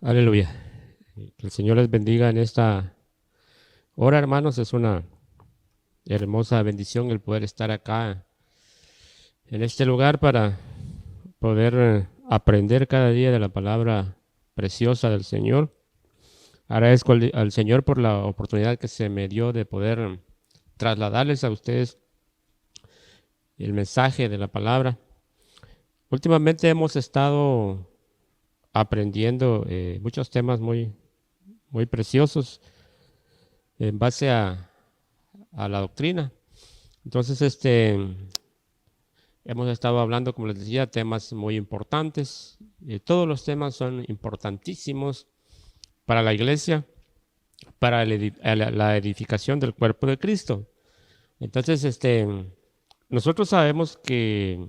Aleluya. Que el Señor les bendiga en esta hora, hermanos. Es una hermosa bendición el poder estar acá en este lugar para poder aprender cada día de la palabra preciosa del Señor. Agradezco al Señor por la oportunidad que se me dio de poder trasladarles a ustedes el mensaje de la palabra. Últimamente hemos estado aprendiendo muchos temas muy preciosos en base a la doctrina. Entonces, hemos estado hablando, como les decía, temas muy importantes. Todos los temas son importantísimos para la iglesia, para la edificación del cuerpo de Cristo. Entonces, nosotros sabemos que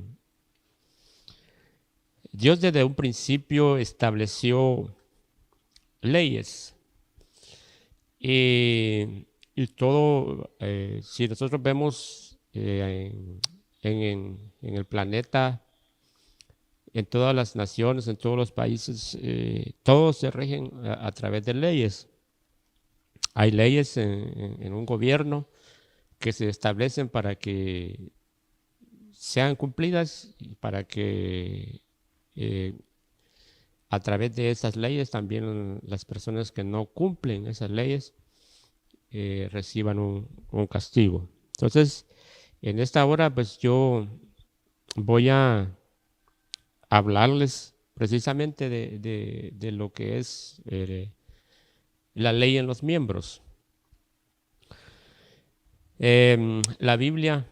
Dios desde un principio estableció leyes. Y todo, si nosotros vemos en el planeta, en todas las naciones, en todos los países, todos se rigen a través de leyes. Hay leyes en un gobierno que se establecen para que sean cumplidas y para que eh, a través de esas leyes también las personas que no cumplen esas leyes reciban un castigo. Entonces, en esta hora, pues yo voy a hablarles precisamente de lo que es la ley en los miembros. La Biblia,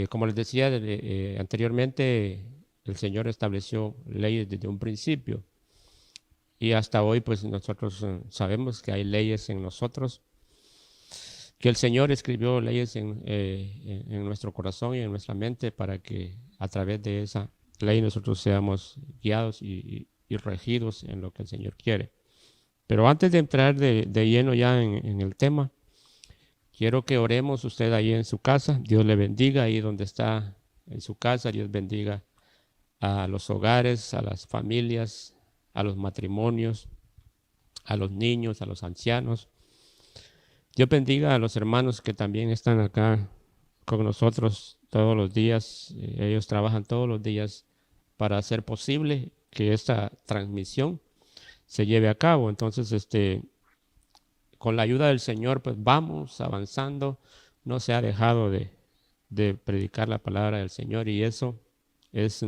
como les decía anteriormente, el Señor estableció leyes desde un principio y hasta hoy pues nosotros sabemos que hay leyes en nosotros, que el Señor escribió leyes en nuestro corazón y en nuestra mente para que a través de esa ley nosotros seamos guiados y regidos en lo que el Señor quiere. Pero antes de entrar de lleno ya en el tema, quiero que oremos usted ahí en su casa. Dios le bendiga ahí donde está en su casa. Dios bendiga a los hogares, a las familias, a los matrimonios, a los niños, a los ancianos. Dios bendiga a los hermanos que también están acá con nosotros todos los días. Ellos trabajan todos los días para hacer posible que esta transmisión se lleve a cabo. Entonces, con la ayuda del Señor, pues vamos avanzando. No se ha dejado de predicar la palabra del Señor y eso es,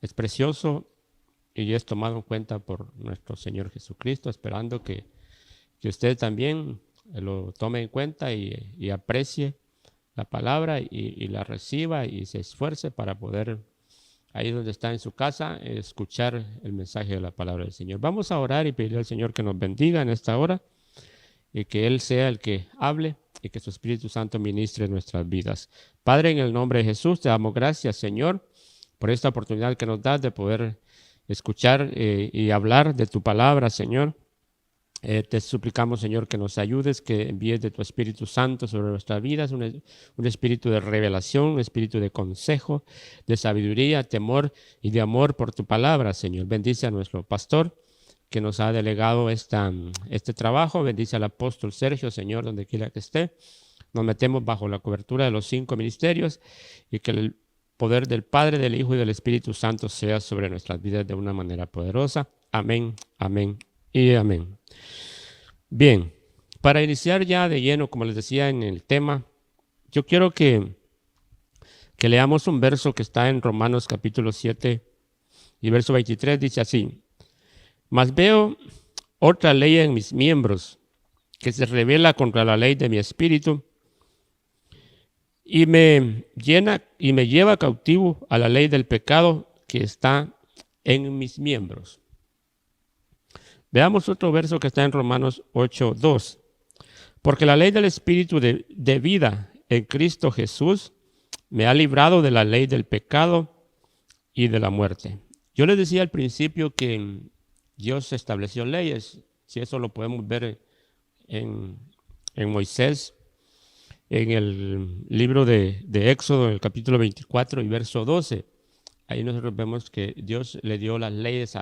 es precioso y es tomado en cuenta por nuestro Señor Jesucristo, esperando que usted también lo tome en cuenta y aprecie la palabra y la reciba y se esfuerce para poder, ahí donde está en su casa, escuchar el mensaje de la palabra del Señor. Vamos a orar y pedirle al Señor que nos bendiga en esta hora y que Él sea el que hable y que su Espíritu Santo ministre nuestras vidas. Padre, en el nombre de Jesús, te damos gracias, Señor, por esta oportunidad que nos das de poder escuchar y hablar de tu palabra, Señor. Te suplicamos, Señor, que nos ayudes, que envíes de tu Espíritu Santo sobre nuestras vidas, un espíritu de revelación, un espíritu de consejo, de sabiduría, temor y de amor por tu palabra, Señor. Bendice a nuestro pastor que nos ha delegado este trabajo. Bendice al apóstol Sergio, Señor, donde quiera que esté. Nos metemos bajo la cobertura de los 5 ministerios y que el poder del Padre, del Hijo y del Espíritu Santo sea sobre nuestras vidas de una manera poderosa. Amén, amén y amén. Bien, para iniciar ya de lleno, como les decía en el tema, yo quiero que leamos un verso que está en Romanos capítulo 7 y verso 23, dice así: Mas veo otra ley en mis miembros, que se revela contra la ley de mi espíritu y me lleva cautivo a la ley del pecado que está en mis miembros. Veamos otro verso que está en Romanos 8:2. Porque la ley del espíritu de vida en Cristo Jesús me ha librado de la ley del pecado y de la muerte. Yo les decía al principio que Dios estableció leyes. Si eso lo podemos ver en, en Moisés, en el libro de Éxodo, en el capítulo 24 y verso 12. Ahí nosotros vemos que Dios le dio las leyes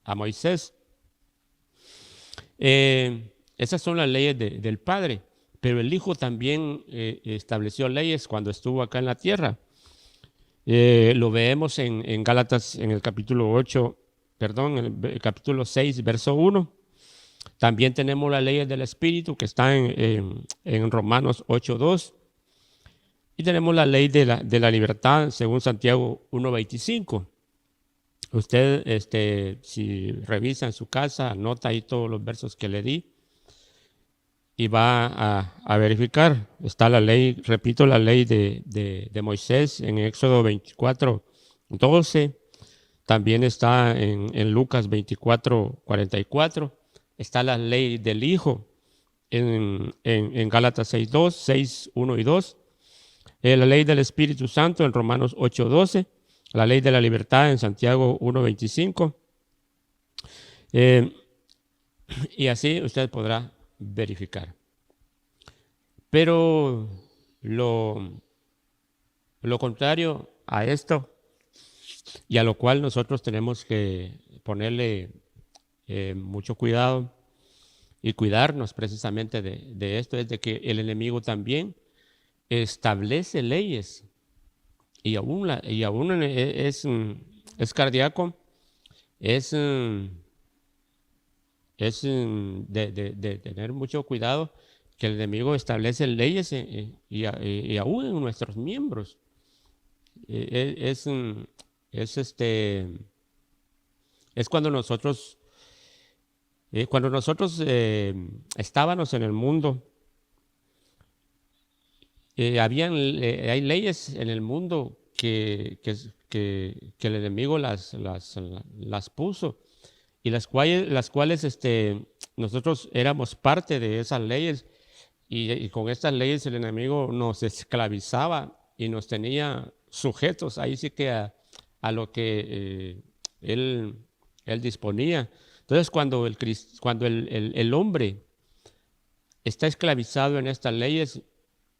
a Moisés. Esas son las leyes del Padre, pero el Hijo también estableció leyes cuando estuvo acá en la tierra. Lo vemos en Gálatas, en el capítulo 8, perdón, en el capítulo 6, verso 1. También tenemos las leyes del Espíritu que está en Romanos 8, 2. Y tenemos la ley de la libertad según Santiago 1:25. Usted, si revisa en su casa, anota ahí todos los versos que le di y va a verificar. Está la ley, repito, la ley de Moisés en Éxodo 24:12. También está en Lucas 24:44. Está la ley del Hijo en Gálatas 6:2, 6:1 y 2. La ley del Espíritu Santo en Romanos 8:12. La ley de la libertad en Santiago 1:25. Y así usted podrá verificar. Pero lo contrario a esto, y a lo cual nosotros tenemos que ponerle mucho cuidado y cuidarnos precisamente de esto, es de que el enemigo también establece leyes y aún es cardíaco, es de tener mucho cuidado, que el enemigo establece leyes y aún en nuestros miembros. Es cuando nosotros estábamos en el mundo, hay leyes en el mundo que el enemigo las puso, y las cuales nosotros éramos parte de esas leyes, y con estas leyes el enemigo nos esclavizaba y nos tenía sujetos, ahí sí que a lo que él disponía. Entonces, cuando el hombre está esclavizado en estas leyes,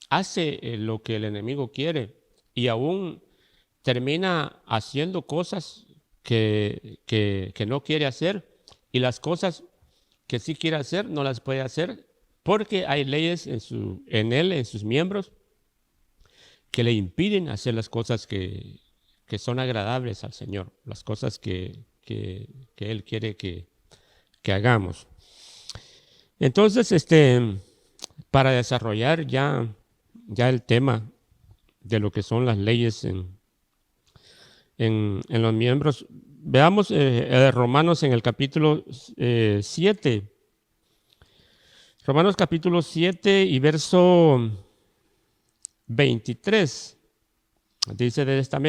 hace lo que el enemigo quiere y aún termina haciendo cosas que no quiere hacer, y las cosas que sí quiere hacer no las puede hacer porque hay leyes en él, en sus miembros, que le impiden hacer las cosas que son agradables al Señor, las cosas que Él quiere que hagamos. Entonces, para desarrollar ya el tema de lo que son las leyes en los miembros, veamos Romanos en el capítulo 7. Romanos capítulo 7 y verso 23. Dice de esta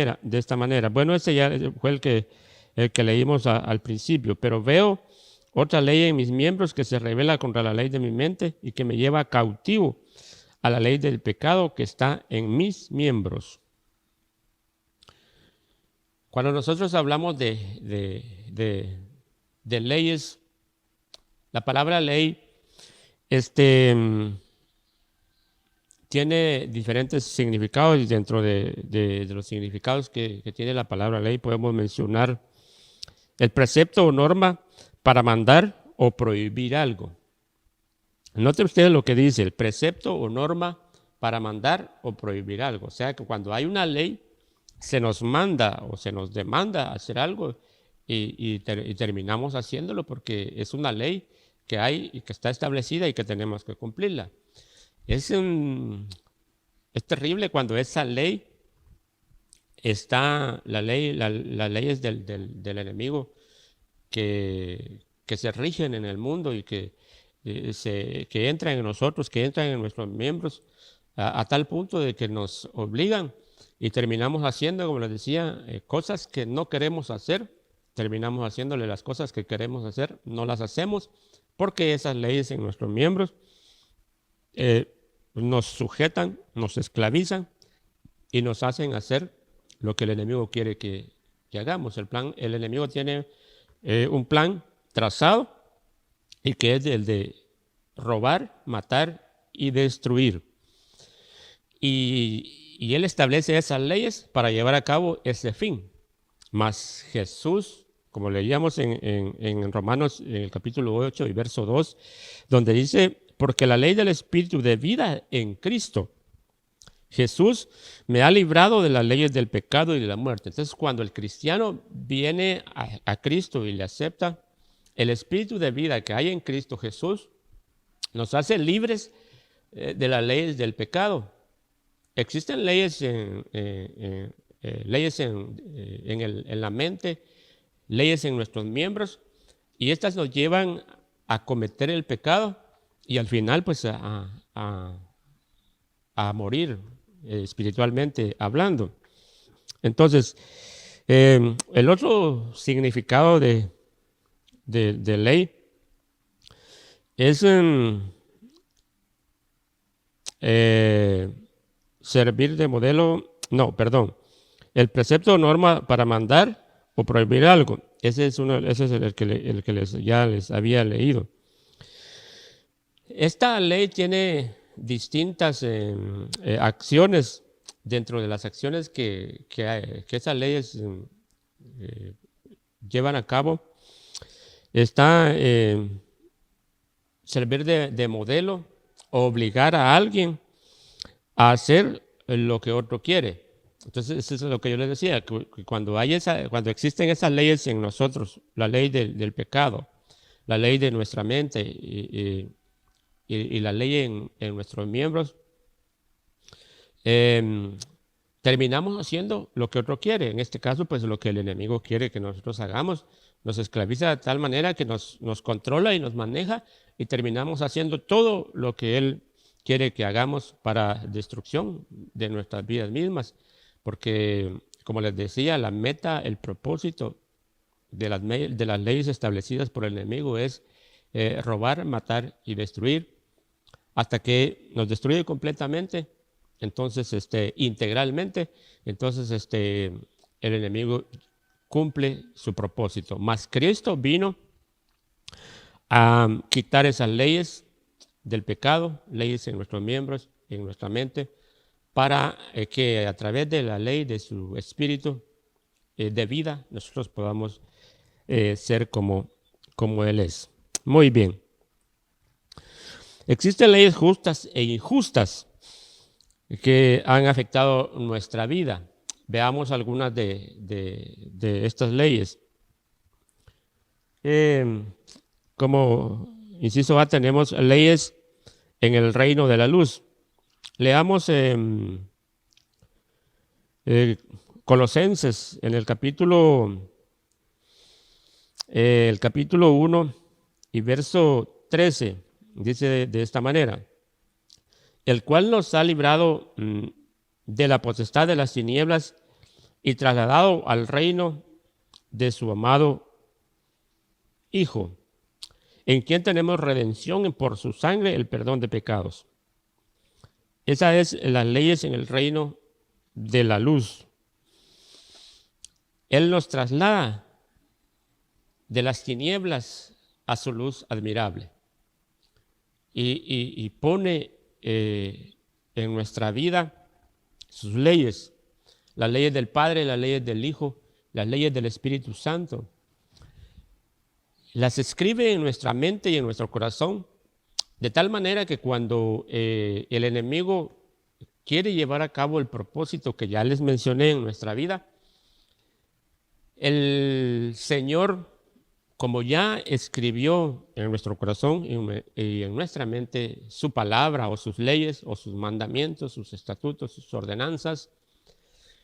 manera. Bueno, ese ya fue el que leímos al principio. Pero veo otra ley en mis miembros que se revela contra la ley de mi mente y que me lleva cautivo a la ley del pecado que está en mis miembros. Cuando nosotros hablamos de leyes, la palabra ley tiene diferentes significados, y dentro de los significados que tiene la palabra ley podemos mencionar el precepto o norma para mandar o prohibir algo. Note usted lo que dice, el precepto o norma para mandar o prohibir algo. O sea que cuando hay una ley, se nos manda o se nos demanda hacer algo y terminamos haciéndolo porque es una ley que hay y que está establecida y que tenemos que cumplirla. Es terrible cuando esa ley está, las leyes del enemigo que se rigen en el mundo y que entran en nosotros, que entran en nuestros miembros, a tal punto de que nos obligan y terminamos haciendo, como les decía, cosas que no queremos hacer. Terminamos haciéndole las cosas que queremos hacer, no las hacemos porque esas leyes en nuestros miembros nos sujetan, nos esclavizan y nos hacen hacer lo que el enemigo quiere que hagamos. El enemigo tiene un plan trazado, y que es el de robar, matar y destruir. Y él establece esas leyes para llevar a cabo ese fin. Mas Jesús como leíamos en Romanos, en el capítulo 8 y verso 2, donde dice, porque la ley del Espíritu de vida en Cristo Jesús me ha librado de las leyes del pecado y de la muerte. Entonces, cuando el cristiano viene a Cristo y le acepta, el Espíritu de vida que hay en Cristo Jesús nos hace libres de las leyes del pecado. Existen leyes en la mente, leyes en nuestros miembros, y estas nos llevan a cometer el pecado y al final pues a morir espiritualmente hablando. Entonces, el otro significado de ley es servir de modelo, no, perdón, el precepto o norma para mandar o prohibir algo. Ese es el que ya les había leído. Esta ley tiene distintas acciones. Dentro de las acciones que esas leyes llevan a cabo, está servir de modelo o obligar a alguien a hacer lo que otro quiere. Entonces, eso es lo que yo les decía, que cuando existen esas leyes en nosotros, la ley del pecado, la ley de nuestra mente y la ley en nuestros miembros, terminamos haciendo lo que otro quiere. En este caso, pues lo que el enemigo quiere que nosotros hagamos, nos esclaviza de tal manera que nos controla y nos maneja, y terminamos haciendo todo lo que él quiere que hagamos para destrucción de nuestras vidas mismas. Porque, como les decía, la meta, el propósito de las leyes establecidas por el enemigo es robar, matar y destruir, hasta que nos destruye completamente, entonces integralmente. Entonces el enemigo cumple su propósito. Mas Cristo vino a quitar esas leyes del pecado, leyes en nuestros miembros, en nuestra mente, para que a través de la ley de su Espíritu de vida nosotros podamos ser como Él es. Muy bien. Existen leyes justas e injustas que han afectado nuestra vida. Veamos algunas de estas leyes. Como inciso A, tenemos leyes en el reino de la luz. Leamos Colosenses en el capítulo 1 y verso 13. Dice de esta manera: el cual nos ha librado de la potestad de las tinieblas y trasladado al reino de su amado Hijo, en quien tenemos redención por su sangre, el perdón de pecados. Esas es las leyes en el reino de la luz. Él nos traslada de las tinieblas a su luz admirable y pone en nuestra vida sus leyes, las leyes del Padre, las leyes del Hijo, las leyes del Espíritu Santo. Las escribe en nuestra mente y en nuestro corazón, de tal manera que cuando el enemigo quiere llevar a cabo el propósito que ya les mencioné en nuestra vida, el Señor, como ya escribió en nuestro corazón y en nuestra mente su palabra o sus leyes o sus mandamientos, sus estatutos, sus ordenanzas,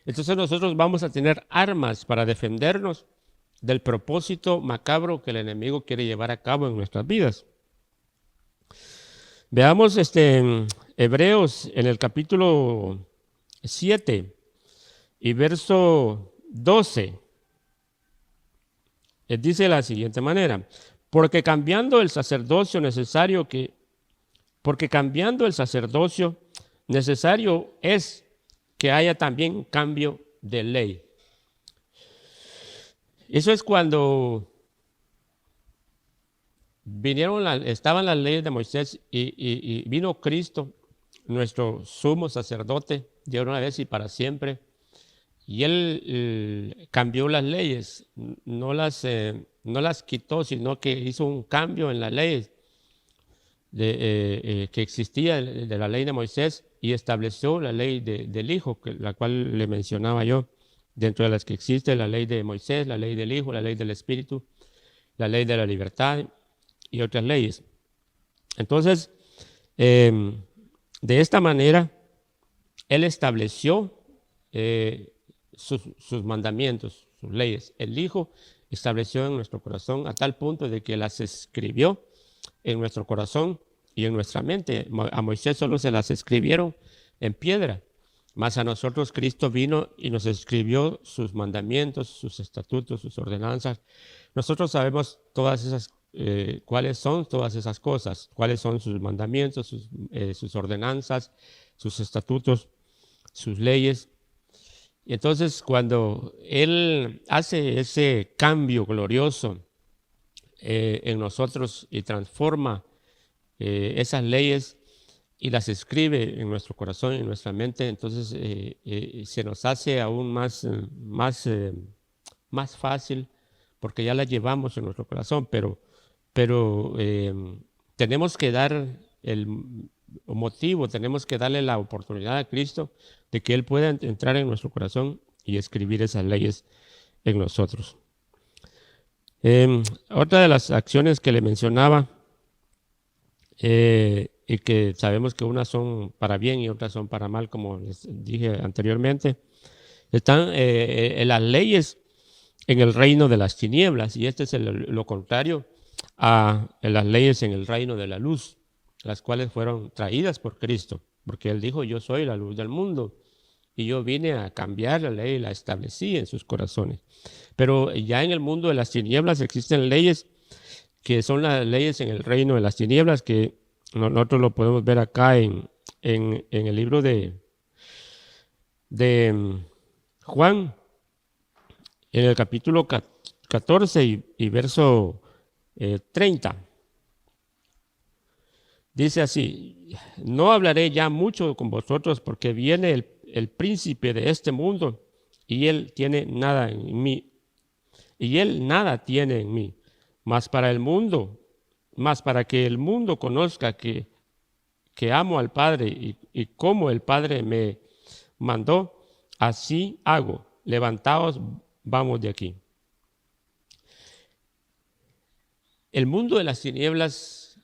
entonces nosotros vamos a tener armas para defendernos del propósito macabro que el enemigo quiere llevar a cabo en nuestras vidas. Veamos en Hebreos en el capítulo 7 y verso 12. Dice de la siguiente manera: porque cambiando el sacerdocio necesario es que haya también cambio de ley. Eso es cuando estaban las leyes de Moisés y vino Cristo, nuestro sumo sacerdote, de una vez y para siempre, y él cambió las leyes, no las quitó, sino que hizo un cambio en las leyes que existía de la ley de Moisés y estableció la ley del Hijo, la cual le mencionaba yo, dentro de las que existe la ley de Moisés, la ley del Hijo, la ley del Espíritu, la ley de la libertad y otras leyes. Entonces, de esta manera, él estableció sus mandamientos, sus leyes. El Hijo estableció en nuestro corazón a tal punto de que las escribió en nuestro corazón y en nuestra mente. A Moisés solo se las escribieron en piedra, mas a nosotros Cristo vino y nos escribió sus mandamientos, sus estatutos, sus ordenanzas. Nosotros sabemos todas esas, cuáles son todas esas cosas, cuáles son sus mandamientos, sus ordenanzas, sus estatutos, sus leyes. Y entonces cuando Él hace ese cambio glorioso en nosotros y transforma esas leyes y las escribe en nuestro corazón y en nuestra mente, entonces se nos hace aún más fácil porque ya las llevamos en nuestro corazón, pero tenemos que dar el motivo, tenemos que darle la oportunidad a Cristo de que Él pueda entrar en nuestro corazón y escribir esas leyes en nosotros. Otra de las acciones que le mencionaba y que sabemos que unas son para bien y otras son para mal, como les dije anteriormente, están las leyes en el reino de las tinieblas, y este es lo contrario a las leyes en el reino de la luz, las cuales fueron traídas por Cristo, porque Él dijo: yo soy la luz del mundo, y yo vine a cambiar la ley y la establecí en sus corazones. Pero ya en el mundo de las tinieblas existen leyes que son las leyes en el reino de las tinieblas, que nosotros lo podemos ver acá en el libro de Juan, en el capítulo 14 y verso 30. Dice así: no hablaré ya mucho con vosotros, porque viene el príncipe de este mundo, y él tiene nada en mí, y él nada tiene en mí, mas para que el mundo conozca que amo al Padre, y como el Padre me mandó, así hago. Levantaos, vamos de aquí. El mundo de las tinieblas,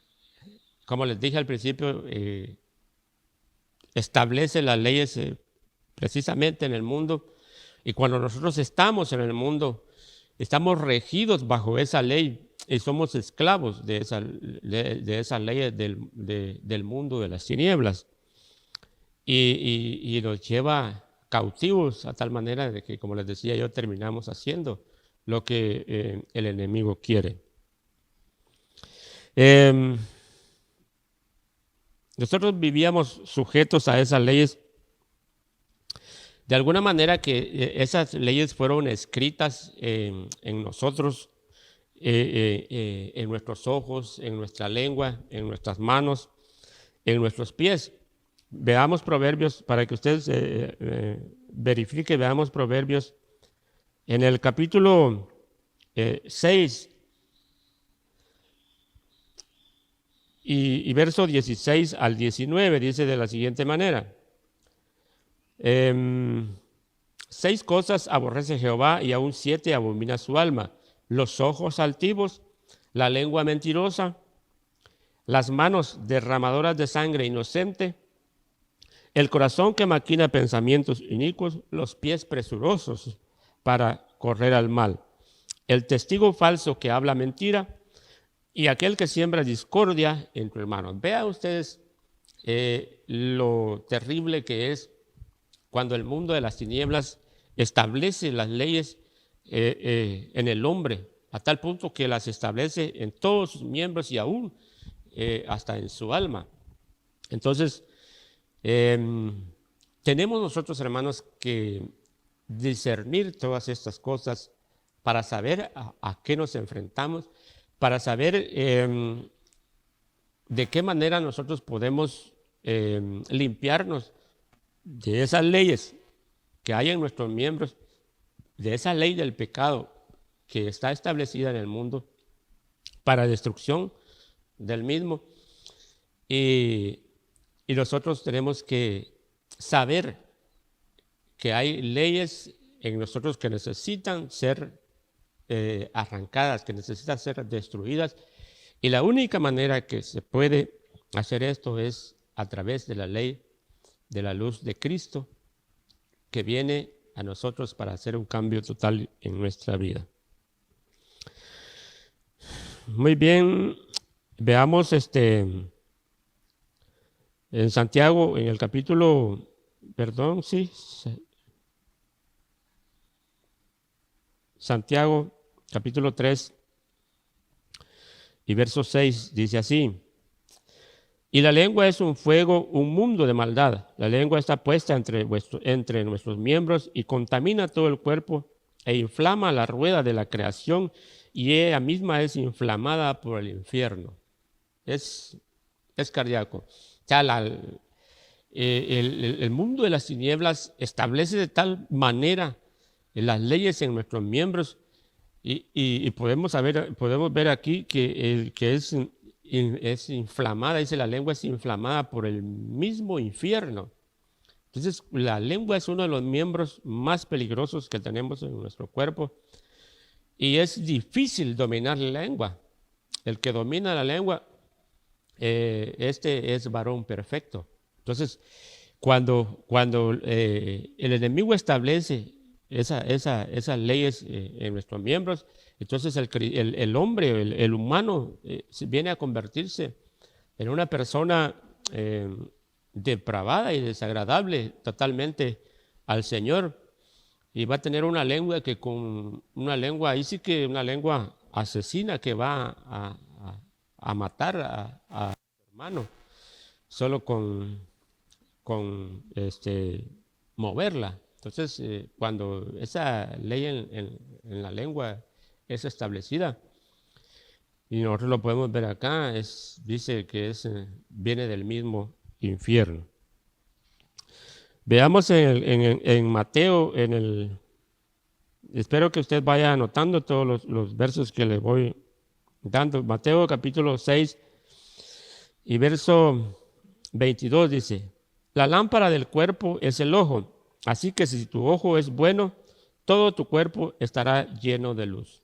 como les dije al principio, establece las leyes precisamente en el mundo, y cuando nosotros estamos en el mundo, estamos regidos bajo esa ley y somos esclavos de esas leyes del mundo de las tinieblas, y nos lleva cautivos a tal manera de que, como les decía yo, terminamos haciendo lo que el enemigo quiere. Nosotros vivíamos sujetos a esas leyes de alguna manera, que esas leyes fueron escritas en nosotros, en nuestros ojos, en nuestra lengua, en nuestras manos, en nuestros pies. Veamos Proverbios, para que ustedes verifiquen, veamos Proverbios en el capítulo 6 y verso 16 al 19, dice de la siguiente manera: 6 cosas aborrece Jehová, y aún 7 abomina su alma: los ojos altivos, la lengua mentirosa, las manos derramadoras de sangre inocente, el corazón que maquina pensamientos inicuos, los pies presurosos para correr al mal, el testigo falso que habla mentira, y aquel que siembra discordia entre hermanos. Vean ustedes lo terrible que es cuando el mundo de las tinieblas establece las leyes en el hombre, a tal punto que las establece en todos sus miembros y aún hasta en su alma. Entonces, tenemos nosotros, hermanos, que discernir todas estas cosas para saber a qué nos enfrentamos, para saber de qué manera nosotros podemos limpiarnos de esas leyes que hay en nuestros miembros de esa ley del pecado que está establecida en el mundo para destrucción del mismo. Y nosotros tenemos que saber que hay leyes en nosotros que necesitan ser arrancadas, que necesitan ser destruidas. Y la única manera que se puede hacer esto es a través de la ley de la luz de Cristo, que viene a nosotros para hacer un cambio total en nuestra vida. Muy bien, veamos en Santiago, en el capítulo, Santiago, capítulo 3 y verso 6, dice así: y la lengua es un fuego, un mundo de maldad. La lengua está puesta entre nuestros miembros y contamina todo el cuerpo e inflama la rueda de la creación, y ella misma es inflamada por el infierno. Es cardíaco. O sea, el mundo de las tinieblas establece de tal manera las leyes en nuestros miembros, y podemos ver aquí que es inflamada, dice la lengua es inflamada por el mismo infierno. Entonces, la lengua es uno de los miembros más peligrosos que tenemos en nuestro cuerpo, y es difícil dominar la lengua. El que domina la lengua, este es varón perfecto. Entonces, cuando el enemigo establece esas leyes en nuestros miembros, entonces el hombre, el humano, viene a convertirse en una persona depravada y desagradable totalmente al Señor, y va a tener una lengua ahí sí que una lengua asesina, que va a matar a su hermano solo con moverla. Entonces, cuando esa ley en la lengua es establecida, y nosotros lo podemos ver acá, dice que viene del mismo infierno. Veamos en Mateo, espero que usted vaya anotando todos los versos que le voy dando. Mateo capítulo 6 y verso 22 dice: la lámpara del cuerpo es el ojo, así que si tu ojo es bueno, todo tu cuerpo estará lleno de luz.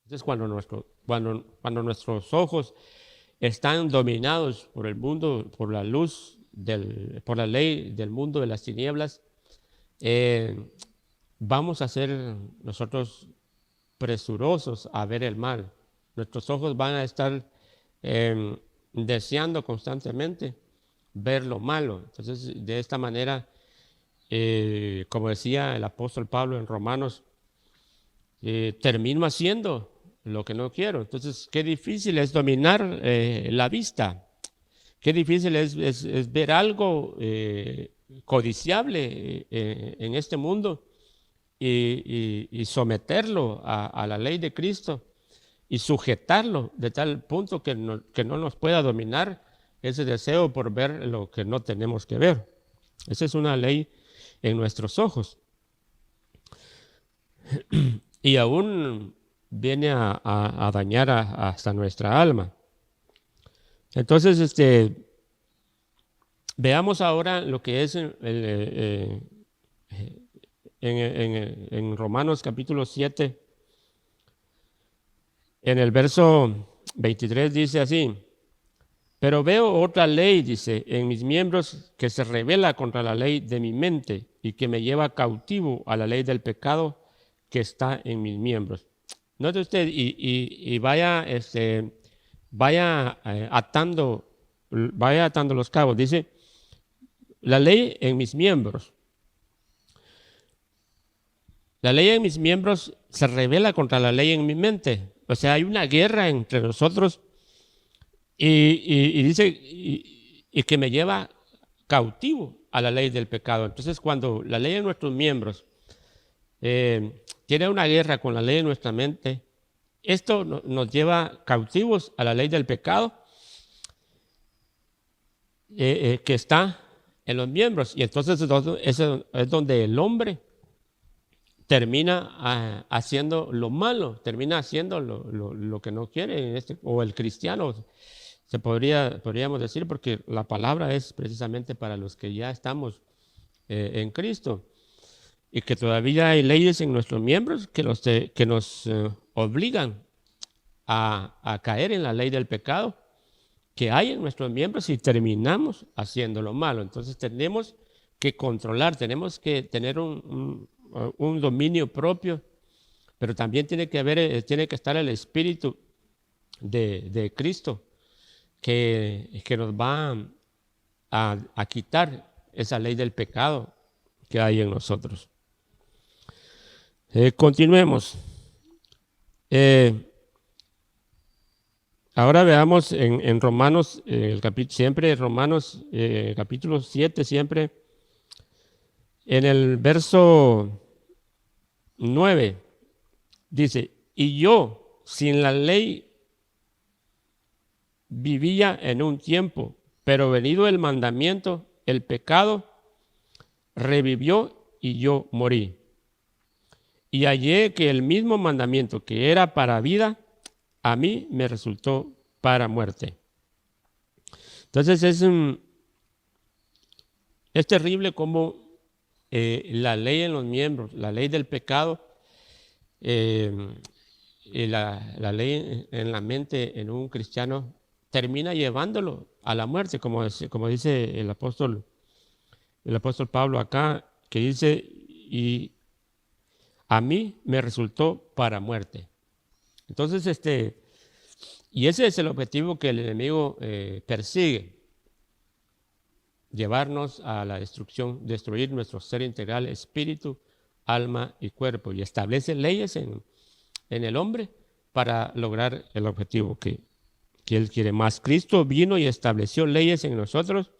Entonces, cuando nuestros ojos están dominados por el mundo, por la luz, por la ley del mundo de las tinieblas, vamos a ser nosotros presurosos a ver el mal. Nuestros ojos van a estar deseando constantemente ver lo malo. Entonces, de esta manera, como decía el apóstol Pablo en Romanos, termino haciendo lo que no quiero. Entonces, qué difícil es dominar la vista. Qué difícil es ver algo codiciable en este mundo y someterlo a la ley de Cristo y sujetarlo de tal punto que no nos pueda dominar ese deseo por ver lo que no tenemos que ver. Esa es una ley en nuestros ojos. Y aún viene a dañar hasta nuestra alma. Entonces, veamos ahora lo que es en Romanos capítulo 7, en el verso 23 dice así: pero veo otra ley, dice, en mis miembros, que se rebela contra la ley de mi mente y que me lleva cautivo a la ley del pecado que está en mis miembros. Note usted y vaya atando los cabos. Dice, la ley en mis miembros. La ley en mis miembros se rebela contra la ley en mi mente. O sea, hay una guerra entre nosotros y dice y que me lleva cautivo a la ley del pecado. Entonces, cuando la ley en nuestros miembros tiene una guerra con la ley de nuestra mente, esto nos lleva cautivos a la ley del pecado que está en los miembros. Y entonces es donde el hombre termina haciendo lo malo, termina haciendo lo que no quiere, o el cristiano, podríamos decir, porque la palabra es precisamente para los que ya estamos en Cristo, y que todavía hay leyes en nuestros miembros que nos obligan a caer en la ley del pecado que hay en nuestros miembros y terminamos haciendo lo malo. Entonces tenemos que controlar, tenemos que tener un dominio propio, pero también tiene que estar el Espíritu de Cristo que nos va a quitar esa ley del pecado que hay en nosotros. Continuemos. Ahora veamos en Romanos, siempre Romanos capítulo 7, siempre en el verso 9, dice, y yo sin la ley vivía en un tiempo, pero venido el mandamiento, el pecado revivió y yo morí. Y hallé que el mismo mandamiento que era para vida, a mí me resultó para muerte. Entonces es terrible cómo la ley en los miembros, la ley del pecado, y la ley en la mente en un cristiano termina llevándolo a la muerte, como dice el apóstol Pablo acá, que dice, y a mí me resultó para muerte. Entonces, y ese es el objetivo que el enemigo persigue, llevarnos a la destrucción, destruir nuestro ser integral, espíritu, alma y cuerpo, y establece leyes en el hombre para lograr el objetivo que él quiere. Más Cristo vino y estableció leyes en nosotros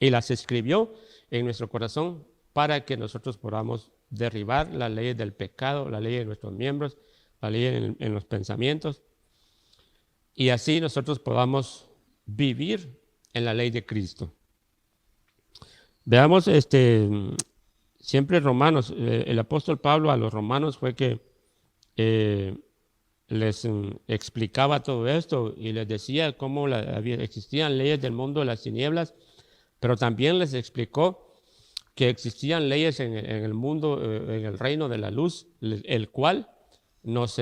y las escribió en nuestro corazón para que nosotros podamos derribar las leyes del pecado, la ley de nuestros miembros, la ley en los pensamientos, y así nosotros podamos vivir en la ley de Cristo. Veamos siempre Romanos, el apóstol Pablo a los romanos fue que les explicaba todo esto y les decía cómo existían leyes del mundo de las tinieblas, pero también les explicó que existían leyes en el mundo, en el reino de la luz, el cual nos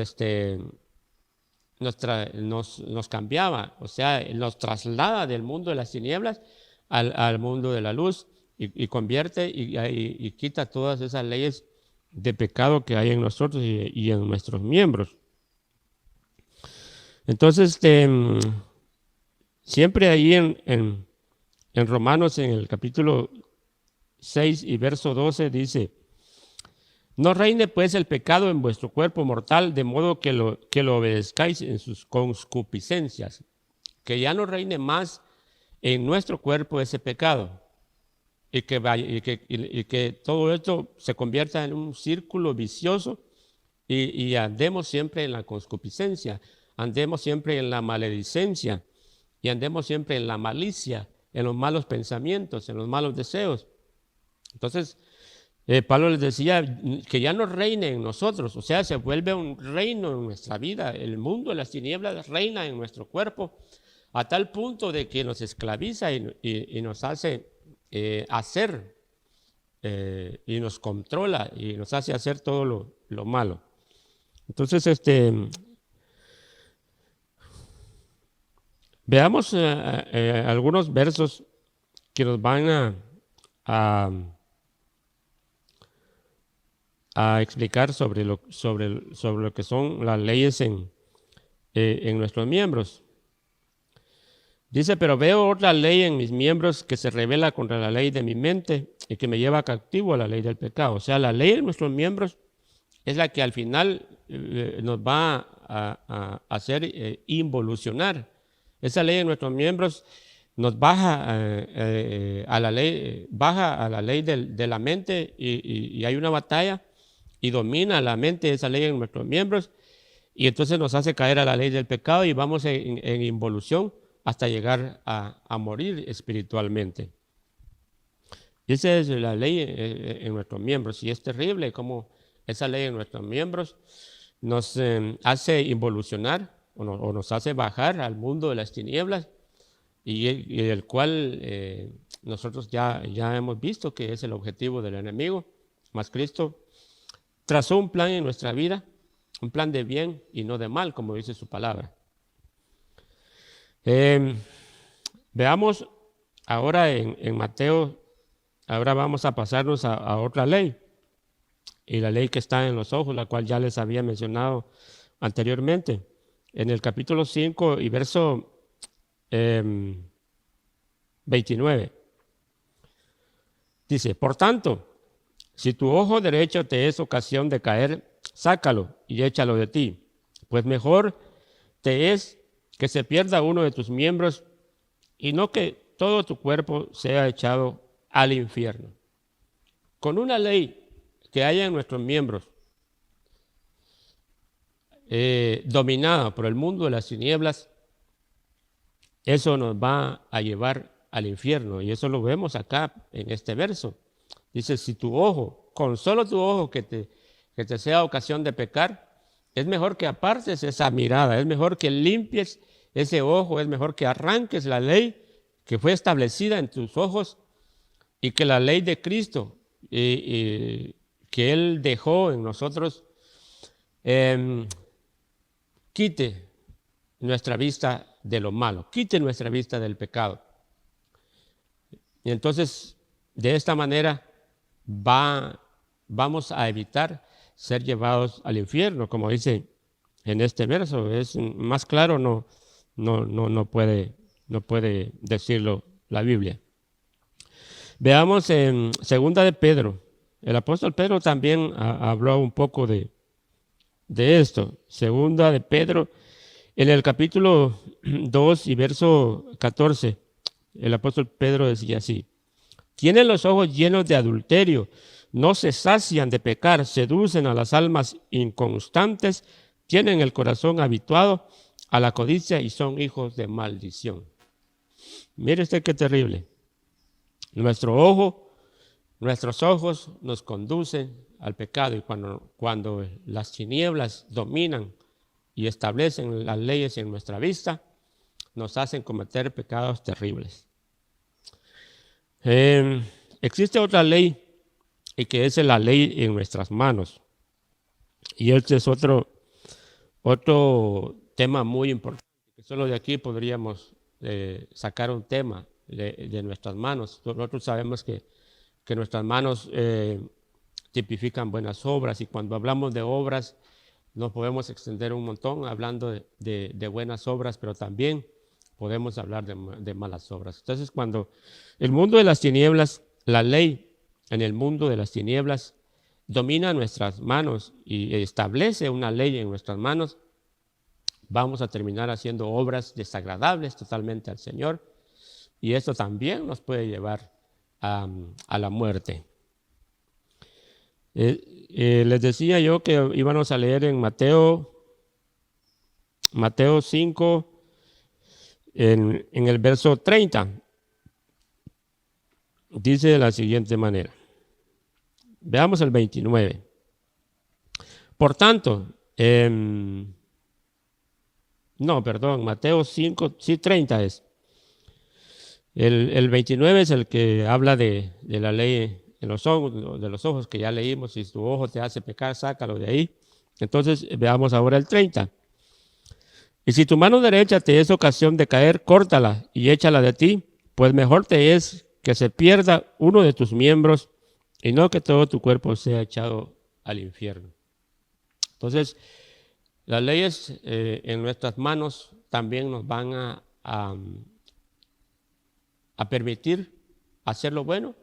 cambiaba, o sea, nos traslada del mundo de las tinieblas al mundo de la luz y convierte y quita todas esas leyes de pecado que hay en nosotros y en nuestros miembros. Entonces, siempre ahí en Romanos, en el capítulo 6 y verso 12, dice, no reine pues el pecado en vuestro cuerpo mortal, de modo que lo obedezcáis en sus concupiscencias, que ya no reine más en nuestro cuerpo ese pecado, y que todo esto se convierta en un círculo vicioso y andemos siempre en la concupiscencia, andemos siempre en la maledicencia y andemos siempre en la malicia, en los malos pensamientos, en los malos deseos. Entonces, Pablo les decía que ya no reine en nosotros, o sea, se vuelve un reino en nuestra vida. El mundo de las tinieblas reina en nuestro cuerpo a tal punto de que nos esclaviza y nos hace hacer y nos controla y nos hace hacer todo lo malo. Entonces, veamos algunos versos que nos van a explicar sobre lo que son las leyes en nuestros miembros. Dice, pero veo otra ley en mis miembros que se rebela contra la ley de mi mente y que me lleva cautivo a la ley del pecado. O sea, la ley en nuestros miembros es la que al final nos va a hacer involucionar. Esa ley en nuestros miembros nos baja a la ley de la mente y hay una batalla y domina la mente esa ley en nuestros miembros y entonces nos hace caer a la ley del pecado y vamos en involución hasta llegar a morir espiritualmente. Esa es la ley en nuestros miembros y es terrible cómo esa ley en nuestros miembros nos hace involucionar o nos hace bajar al mundo de las tinieblas y el cual nosotros ya hemos visto que es el objetivo del enemigo, mas Cristo trazó un plan en nuestra vida, un plan de bien y no de mal, como dice su palabra. Veamos ahora en Mateo, ahora vamos a pasarnos a otra ley, y la ley que está en los ojos, la cual ya les había mencionado anteriormente. En el capítulo 5 y verso 29, dice: por tanto, si tu ojo derecho te es ocasión de caer, sácalo y échalo de ti, pues mejor te es que se pierda uno de tus miembros y no que todo tu cuerpo sea echado al infierno. Con una ley que haya en nuestros miembros, dominada por el mundo de las tinieblas, eso nos va a llevar al infierno. Y eso lo vemos acá en este verso. Dice: si tu ojo, con solo tu ojo que te sea ocasión de pecar, es mejor que apartes esa mirada, es mejor que limpies ese ojo, es mejor que arranques la ley que fue establecida en tus ojos y que la ley de Cristo que Él dejó en nosotros quite nuestra vista de lo malo, quite nuestra vista del pecado. Y entonces, de esta manera, vamos a evitar ser llevados al infierno, como dice en este verso. Es más claro, no puede decirlo la Biblia. Veamos en segunda de Pedro. El apóstol Pedro también habló un poco de esto. Segunda de Pedro, en el capítulo 2 y verso 14, el apóstol Pedro decía así: tienen los ojos llenos de adulterio, no se sacian de pecar, seducen a las almas inconstantes, tienen el corazón habituado a la codicia y son hijos de maldición. Mire usted qué terrible. Nuestros ojos nos conducen al pecado, y cuando las tinieblas dominan y establecen las leyes en nuestra vista, nos hacen cometer pecados terribles. Existe otra ley, y que es la ley en nuestras manos. Y este es otro tema muy importante, que solo de aquí podríamos sacar un tema de nuestras manos. Nosotros sabemos que nuestras manos tipifican buenas obras, y cuando hablamos de obras nos podemos extender un montón hablando de buenas obras, pero también podemos hablar de malas obras. Entonces, cuando el mundo de las tinieblas, la ley en el mundo de las tinieblas domina nuestras manos y establece una ley en nuestras manos, vamos a terminar haciendo obras desagradables totalmente al Señor, y esto también nos puede llevar a la muerte. Les decía yo que íbamos a leer en Mateo 5, en el verso 30. Dice de la siguiente manera. Veamos el 29. Por tanto, Mateo 5, sí, 30 es. El 29 es el que habla de la ley de los ojos, que ya leímos: si tu ojo te hace pecar, sácalo de ahí. Entonces, veamos ahora el 30. Y si tu mano derecha te es ocasión de caer, córtala y échala de ti, pues mejor te es que se pierda uno de tus miembros y no que todo tu cuerpo sea echado al infierno. Entonces, las leyes en nuestras manos también nos van a permitir hacer lo bueno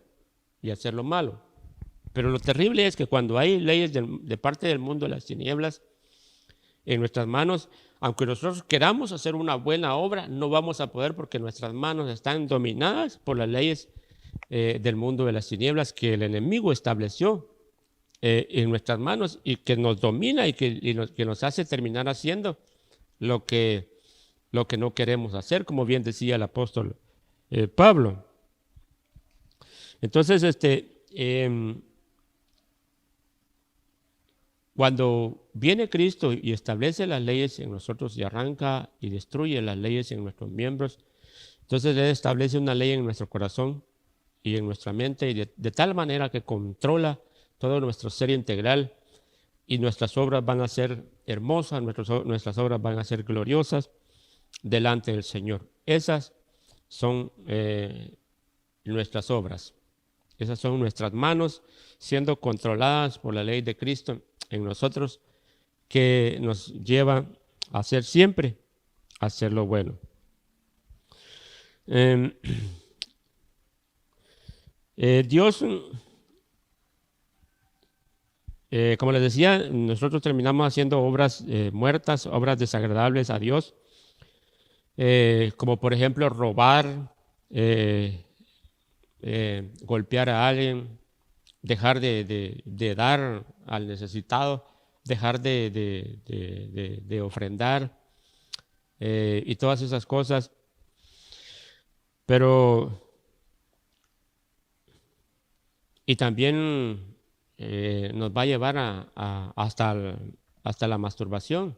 y hacer lo malo. Pero lo terrible es que cuando hay leyes de parte del mundo de las tinieblas en nuestras manos, aunque nosotros queramos hacer una buena obra, no vamos a poder, porque nuestras manos están dominadas por las leyes del mundo de las tinieblas que el enemigo estableció en nuestras manos, y que nos domina y que nos hace terminar haciendo lo que no queremos hacer, como bien decía el apóstol Pablo. Entonces, Cuando viene Cristo y establece las leyes en nosotros y arranca y destruye las leyes en nuestros miembros, entonces Él establece una ley en nuestro corazón y en nuestra mente y de tal manera que controla todo nuestro ser integral y nuestras obras van a ser hermosas, nuestras obras van a ser gloriosas delante del Señor. Esas son nuestras obras. Esas son nuestras manos siendo controladas por la ley de Cristo en nosotros, que nos lleva a hacer siempre, a hacer lo bueno. Dios, como les decía, nosotros terminamos haciendo obras muertas, obras desagradables a Dios, como por ejemplo robar, golpear a alguien, dejar de dar al necesitado, dejar de ofrendar y todas esas cosas. Pero, y también nos va a llevar hasta la masturbación,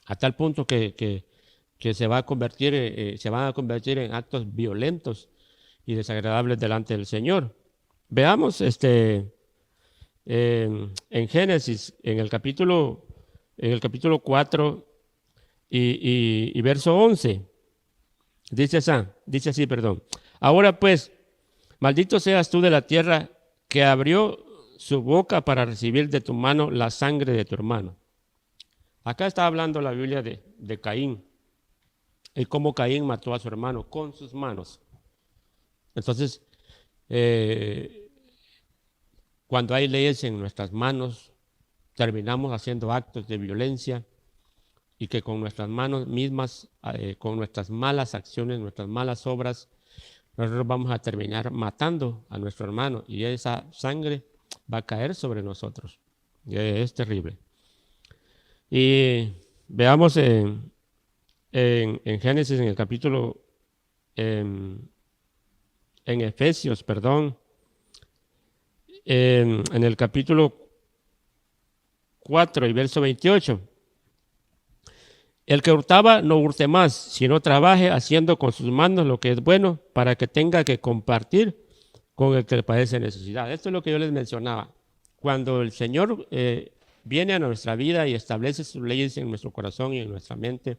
a tal punto que se va a convertir, se van a convertir en actos violentos y desagradables delante del Señor. Veamos en Génesis, en el capítulo 4 y verso 11. Dice así, perdón. Ahora pues, maldito seas tú de la tierra que abrió su boca para recibir de tu mano la sangre de tu hermano. Acá está hablando la Biblia de Caín, y cómo Caín mató a su hermano con sus manos. Entonces, cuando hay leyes en nuestras manos, terminamos haciendo actos de violencia y que con nuestras manos mismas, con nuestras malas acciones, nuestras malas obras, nosotros vamos a terminar matando a nuestro hermano y esa sangre va a caer sobre nosotros. Es terrible. Y veamos en Génesis, en el capítulo, en Efesios, perdón, en el capítulo 4 y verso 28. El que hurtaba no hurte más, sino trabaje haciendo con sus manos lo que es bueno para que tenga que compartir con el que le padece necesidad. Esto es lo que yo les mencionaba. Cuando el Señor viene a nuestra vida y establece sus leyes en nuestro corazón y en nuestra mente,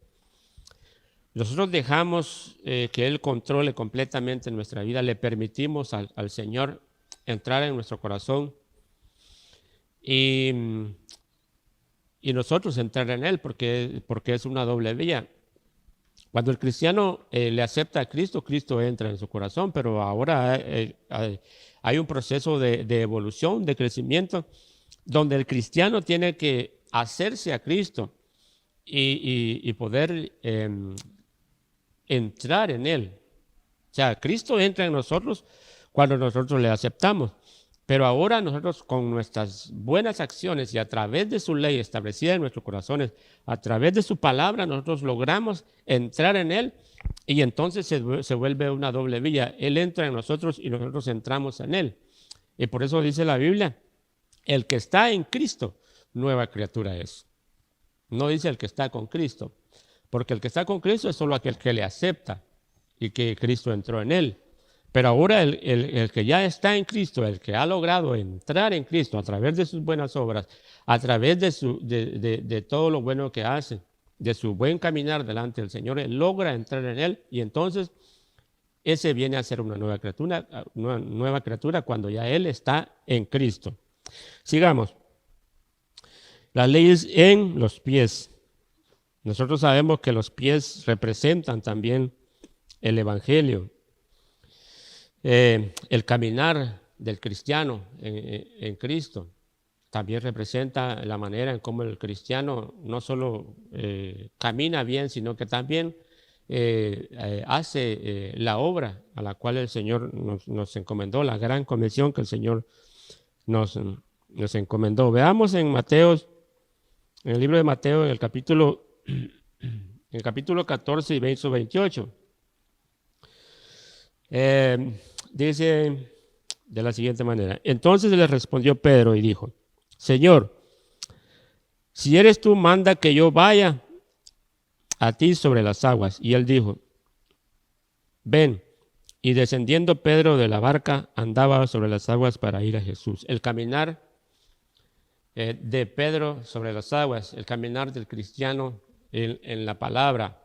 nosotros dejamos que Él controle completamente nuestra vida, le permitimos al Señor entrar en nuestro corazón y nosotros entrar en Él, porque es una doble vía. Cuando el cristiano le acepta a Cristo, Cristo entra en su corazón, pero ahora hay un proceso de evolución, de crecimiento, donde el cristiano tiene que hacerse a Cristo y poder entrar en Él. O sea, Cristo entra en nosotros cuando nosotros le aceptamos. Pero ahora nosotros con nuestras buenas acciones y a través de su ley establecida en nuestros corazones, a través de su palabra, nosotros logramos entrar en Él y entonces se vuelve una doble vía. Él entra en nosotros y nosotros entramos en Él. Y por eso dice la Biblia, el que está en Cristo, nueva criatura es. No dice el que está con Cristo, porque el que está con Cristo es solo aquel que le acepta y que Cristo entró en él. Pero ahora el que ya está en Cristo, el que ha logrado entrar en Cristo a través de sus buenas obras, a través de todo lo bueno que hace, de su buen caminar delante del Señor, él logra entrar en Él y entonces ese viene a ser una nueva criatura cuando ya Él está en Cristo. Sigamos. Las leyes en los pies. Nosotros sabemos que los pies representan también el Evangelio. El caminar del cristiano en Cristo también representa la manera en cómo el cristiano no solo camina bien, sino que también hace la obra a la cual el Señor nos encomendó, la gran comisión que el Señor nos encomendó. Veamos en el libro de Mateo, en el capítulo 14 y verso 28. Dice de la siguiente manera: entonces le respondió Pedro y dijo: Señor, si eres tú, manda que yo vaya a ti sobre las aguas. Y él dijo, ven. Y descendiendo Pedro de la barca, andaba sobre las aguas para ir a Jesús. El caminar de Pedro sobre las aguas, el caminar del cristiano en la palabra.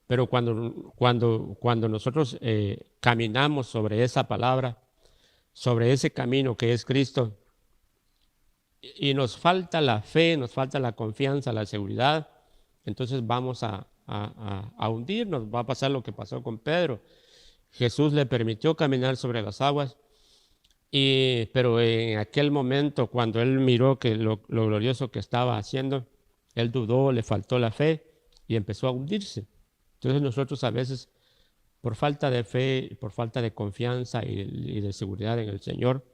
Pero cuando nosotros caminamos sobre esa palabra, sobre ese camino que es Cristo, y nos falta la fe, nos falta la confianza, la seguridad, entonces vamos a hundirnos. Va a pasar lo que pasó con Pedro. Jesús le permitió caminar sobre las aguas, pero en aquel momento, cuando él miró que lo glorioso que estaba haciendo, él dudó, le faltó la fe y empezó a hundirse. Entonces nosotros a veces, por falta de fe, por falta de confianza y de seguridad en el Señor,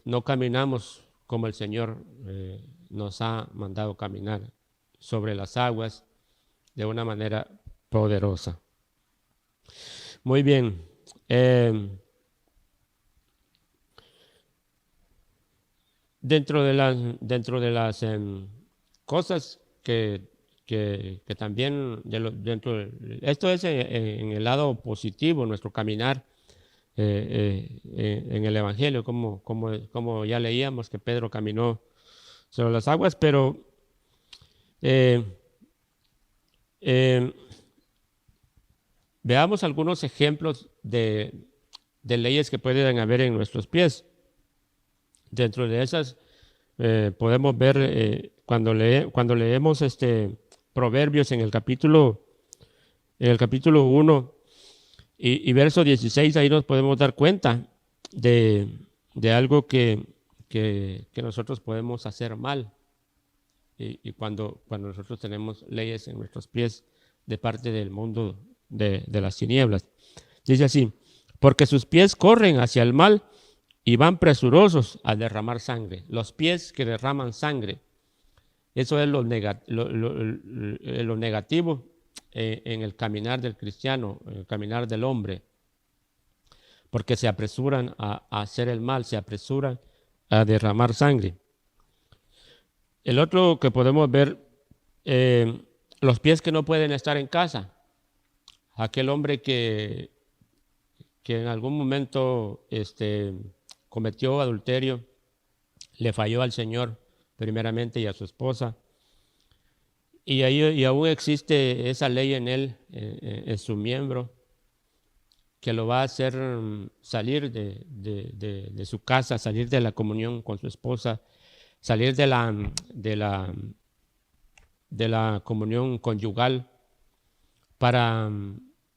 no caminamos como el Señor nos ha mandado caminar sobre las aguas de una manera poderosa. Muy bien. Dentro de las cosas que también, esto es en el lado positivo, nuestro caminar en el Evangelio, como ya leíamos que Pedro caminó sobre las aguas, pero veamos algunos ejemplos de leyes que pueden haber en nuestros pies. Dentro de esas podemos ver cuando leemos Proverbios en el capítulo 1 y verso 16, ahí nos podemos dar cuenta de algo que nosotros podemos hacer mal y cuando nosotros tenemos leyes en nuestros pies de parte del mundo de las tinieblas. Dice así, porque sus pies corren hacia el mal y van presurosos a derramar sangre. Los pies que derraman sangre, eso es lo negativo en el caminar del cristiano, en el caminar del hombre, porque se apresuran a hacer el mal, se apresuran a derramar sangre. El otro que podemos ver, los pies que no pueden estar en casa. Aquel hombre que en algún momento cometió adulterio, le falló al Señor primeramente y a su esposa. Y aún existe esa ley en él, en su miembro, que lo va a hacer salir de su casa, salir de la comunión con su esposa, salir de la comunión conyugal para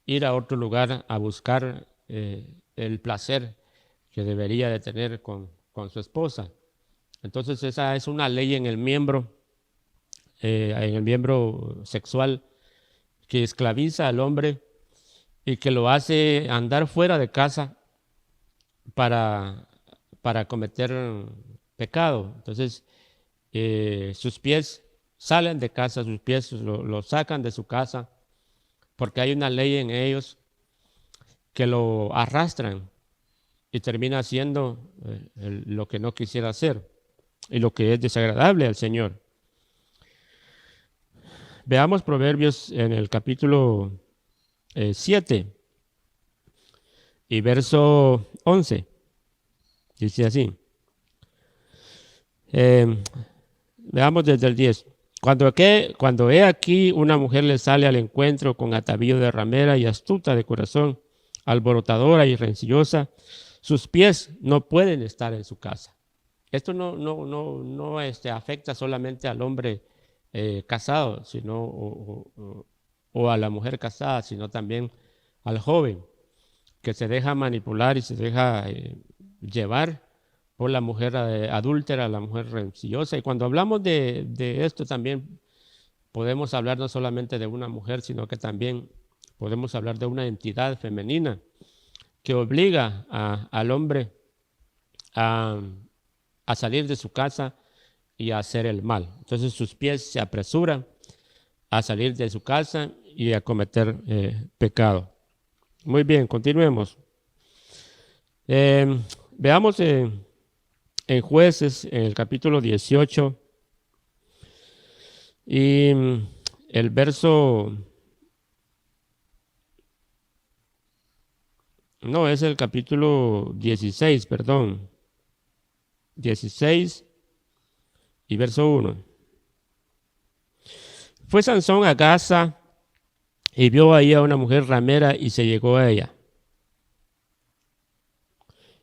ir a otro lugar a buscar el placer que debería de tener con su esposa. Entonces esa es una ley en el miembro sexual que esclaviza al hombre y que lo hace andar fuera de casa para cometer pecado. Entonces sus pies salen de casa, sus pies lo sacan de su casa porque hay una ley en ellos que lo arrastran y termina haciendo lo que no quisiera hacer y lo que es desagradable al Señor. Veamos Proverbios en el capítulo 7 y verso 11. Dice así. Veamos desde el 10. Cuando he aquí una mujer le sale al encuentro con atavío de ramera y astuta de corazón, alborotadora y rencillosa, sus pies no pueden estar en su casa. Esto no afecta solamente al hombre casado, sino o a la mujer casada, sino también al joven que se deja manipular y se deja llevar por la mujer adúltera, la mujer rencillosa. Y cuando hablamos de esto también podemos hablar no solamente de una mujer, sino que también podemos hablar de una entidad femenina que obliga al hombre a salir de su casa y a hacer el mal. Entonces sus pies se apresuran a salir de su casa y a cometer pecado. Muy bien, continuemos. Veamos en Jueces, en el capítulo 18 Y el verso, no, es el capítulo 16, perdón, 16 y verso 1. Fue Sansón a Gaza y vio ahí a una mujer ramera y se llegó a ella.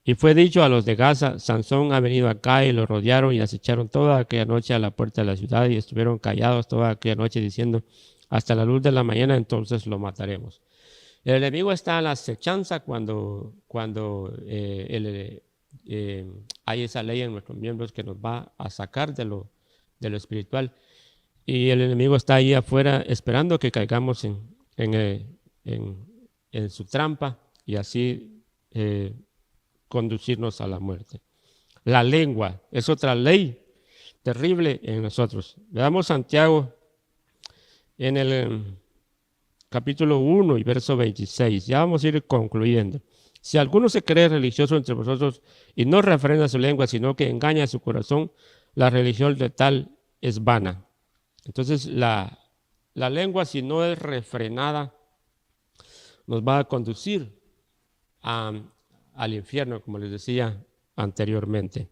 Y fue dicho a los de Gaza: Sansón ha venido acá, y lo rodearon y acecharon toda aquella noche a la puerta de la ciudad y estuvieron callados toda aquella noche diciendo: hasta la luz de la mañana entonces lo mataremos. El enemigo está en la acechanza cuando hay esa ley en nuestros miembros que nos va a sacar de lo espiritual. Y el enemigo está ahí afuera esperando que caigamos en su trampa y así conducirnos a la muerte. La lengua es otra ley terrible en nosotros. Veamos Santiago en el capítulo 1 y verso 26. Ya vamos a ir concluyendo. Si alguno se cree religioso entre vosotros y no refrena su lengua, sino que engaña su corazón, la religión de tal es vana. Entonces la lengua, si no es refrenada, nos va a conducir al infierno, como les decía anteriormente.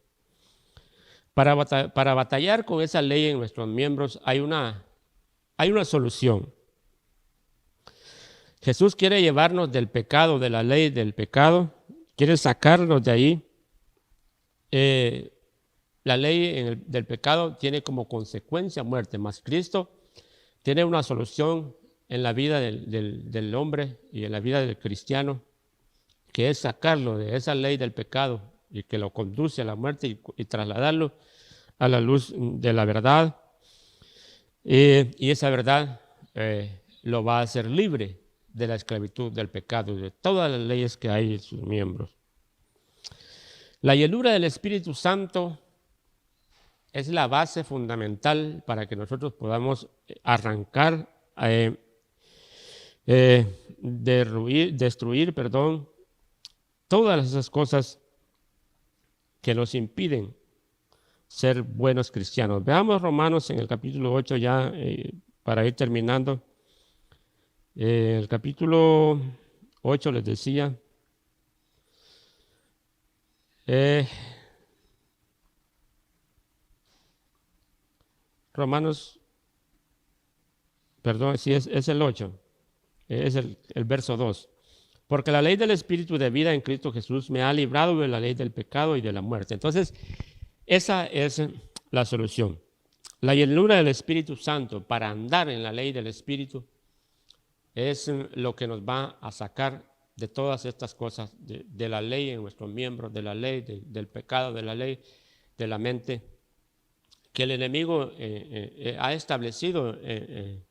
Para batallar con esa ley en nuestros miembros hay una solución. Jesús quiere llevarnos del pecado, de la ley del pecado, quiere sacarnos de ahí. La ley del pecado tiene como consecuencia muerte, mas Cristo tiene una solución en la vida del hombre y en la vida del cristiano, que es sacarlo de esa ley del pecado y que lo conduce a la muerte y trasladarlo a la luz de la verdad. Y esa verdad lo va a hacer libre de la esclavitud del pecado y de todas las leyes que hay en sus miembros. La llenura del Espíritu Santo es la base fundamental para que nosotros podamos arrancar, destruir, todas esas cosas que nos impiden ser buenos cristianos. Veamos Romanos en el capítulo 8 ya para ir terminando. El capítulo 8 les decía, Romanos, perdón, sí es el 8, es el verso 2. Porque la ley del Espíritu de vida en Cristo Jesús me ha librado de la ley del pecado y de la muerte. Entonces, esa es la solución. La llenura del Espíritu Santo para andar en la ley del Espíritu es lo que nos va a sacar de todas estas cosas, de la ley en nuestros miembros, de la ley del pecado, de la ley de la mente, que el enemigo ha establecido en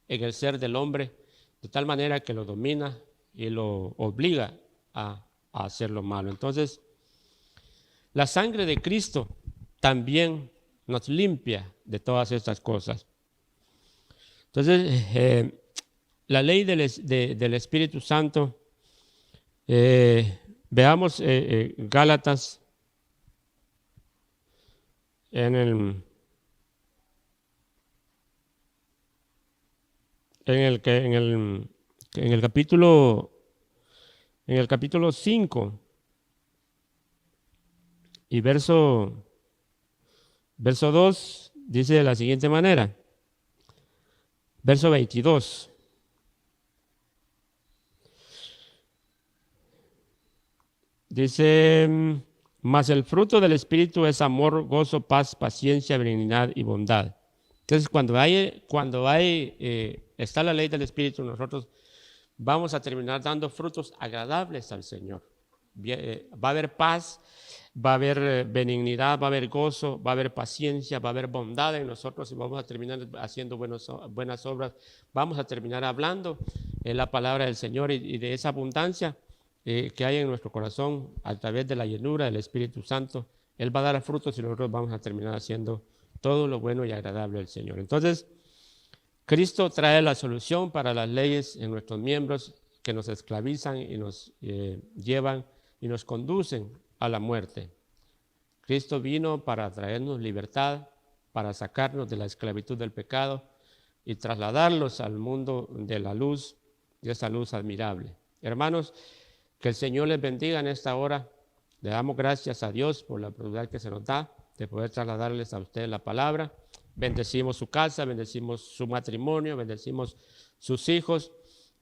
el ser del hombre, de tal manera que lo domina y lo obliga a hacer lo malo. Entonces, la sangre de Cristo también nos limpia de todas estas cosas. Entonces, la ley del Espíritu Santo, veamos Gálatas en el capítulo 5 y verso 2 dice de la siguiente manera, verso 22. Dice: mas el fruto del Espíritu es amor, gozo, paz, paciencia, benignidad y bondad. Entonces, cuando está la ley del Espíritu, nosotros vamos a terminar dando frutos agradables al Señor. Va a haber paz, va a haber benignidad, va a haber gozo, va a haber paciencia, va a haber bondad en nosotros y vamos a terminar haciendo buenas obras. Vamos a terminar hablando la palabra del Señor y de esa abundancia que hay en nuestro corazón a través de la llenura del Espíritu Santo. Él va a dar frutos y nosotros vamos a terminar haciendo todo lo bueno y agradable al Señor. Entonces, Cristo trae la solución para las leyes en nuestros miembros que nos esclavizan y nos llevan y nos conducen a la muerte. Cristo vino para traernos libertad para sacarnos de la esclavitud del pecado y trasladarlos al mundo de la luz, de esa luz admirable. Hermanos, que el Señor les bendiga en esta hora. Le damos gracias a Dios por la oportunidad que se nos da de poder trasladarles a ustedes la palabra. Bendecimos su casa, bendecimos su matrimonio, bendecimos sus hijos.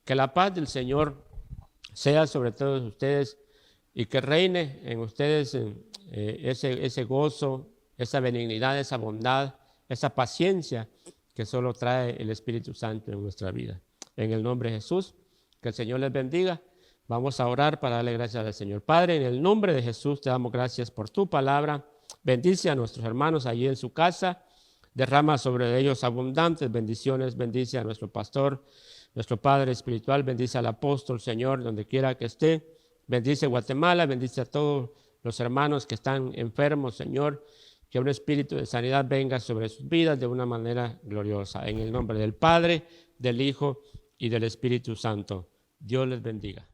Que la paz del Señor sea sobre todos ustedes y que reine en ustedes ese gozo, esa benignidad, esa bondad, esa paciencia que solo trae el Espíritu Santo en nuestra vida. En el nombre de Jesús, que el Señor les bendiga. Vamos a orar para darle gracias al Señor. Padre, en el nombre de Jesús te damos gracias por tu palabra. Bendice a nuestros hermanos allí en su casa. Derrama sobre ellos abundantes bendiciones. Bendice a nuestro pastor, nuestro Padre espiritual. Bendice al apóstol, Señor, donde quiera que esté. Bendice Guatemala. Bendice a todos los hermanos que están enfermos, Señor. Que un espíritu de sanidad venga sobre sus vidas de una manera gloriosa. En el nombre del Padre, del Hijo y del Espíritu Santo. Dios les bendiga.